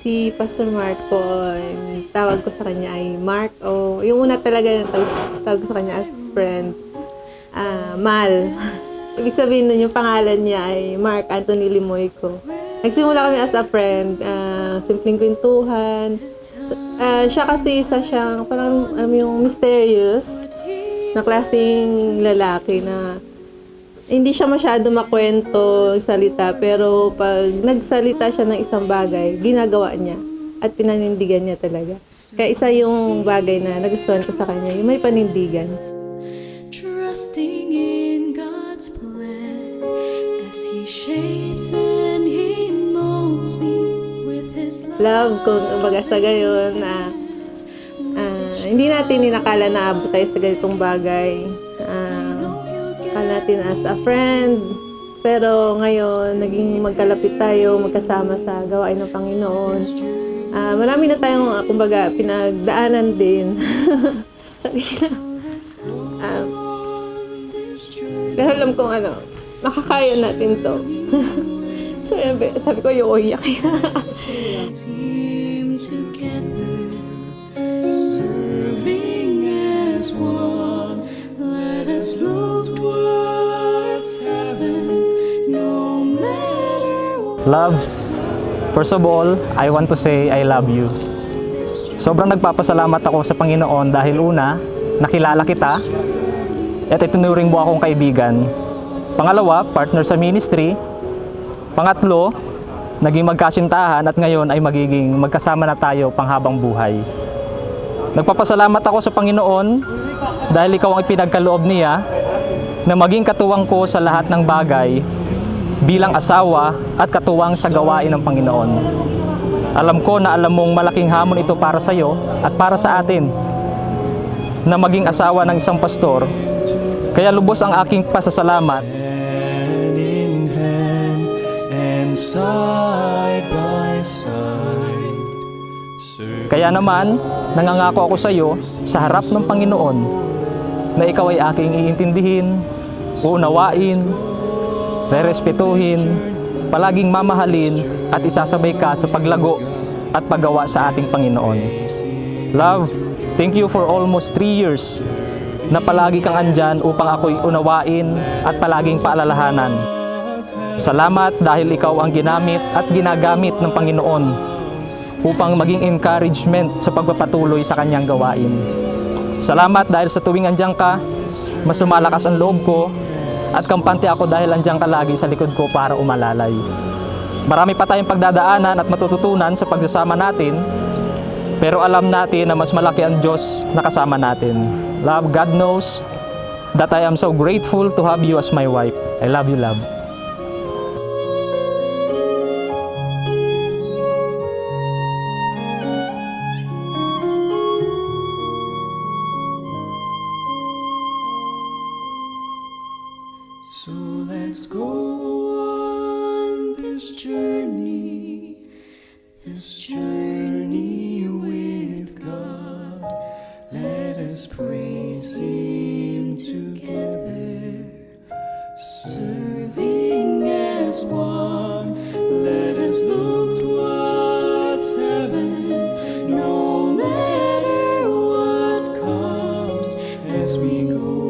Si Pastor Marco, yung tawag ko sa kanya ay Mark, o yung una talaga na tawag ko sa kanya as friend, Mal. Ibig sabihin nun, yung pangalan niya ay Mark Anthony Limoyco. Nagsimula kami as a friend, simpleng kwentuhan. Siya kasi isa siyang parang yung mysterious na klaseng lalaki na hindi siya masyado makwento, salita, pero pag nagsalita siya ng isang bagay, ginagawa niya at pinanindigan niya talaga. Kaya isa yung bagay na nagustuhan ko sa kanya, yung may panindigan. Trusting in God's plan as He shapes and He molds me with His Love, kung baga sa gayon, hindi natin inakala na abot tayo sa ganitong bagay. Akala natin as a friend, pero ngayon, naging magkalapit tayo, magkasama sa gawain ng Panginoon. Marami na tayong, kumbaga, pinagdaanan din. Pero alam kong makakaya natin to. So, sabi ko, yung uyak. team together, serving as one. Let us look towards heaven, no matter what. Love, first of all, I want to say I love you. Sobrang nagpapasalamat ako sa Panginoon dahil una, nakilala kita at itinuring mo akong kaibigan. Pangalawa, partner sa ministry. Pangatlo, naging magkasintahan at ngayon ay magiging magkasama na tayo panghabang buhay. Nagpapasalamat ako sa Panginoon dahil ikaw ang ipinagkaloob niya na maging katuwang ko sa lahat ng bagay bilang asawa at katuwang sa gawain ng Panginoon. Alam ko na alam mong malaking hamon ito para sa iyo at para sa atin na maging asawa ng isang pastor. Kaya lubos ang aking pasasalamat. Hand in hand and side by side. Kaya naman, nangangako ako sa iyo sa harap ng Panginoon na ikaw ay aking iintindihin, uunawain, rerespetuhin, palaging mamahalin at isasabay ka sa paglago at paggawa sa ating Panginoon. Love, thank you for almost 3 years na palagi kang andyan upang ako'y unawain at palaging paalalahanan. Salamat dahil ikaw ang ginamit at ginagamit ng Panginoon upang maging encouragement sa pagpapatuloy sa kanyang gawain. Salamat dahil sa tuwing andyan ka, mas lumalakas ang loob ko at kampante ako dahil andyan ka lagi sa likod ko para umalalay. Marami pa tayong pagdadaanan at matututunan sa pagsasama natin, pero alam natin na mas malaki ang Diyos na kasama natin. Love, God knows that I am so grateful to have you as my wife. I love you, love. So let's go on this journey with God. Let us praise Him together, serving as one. Let us look towards heaven, no matter what comes as we go.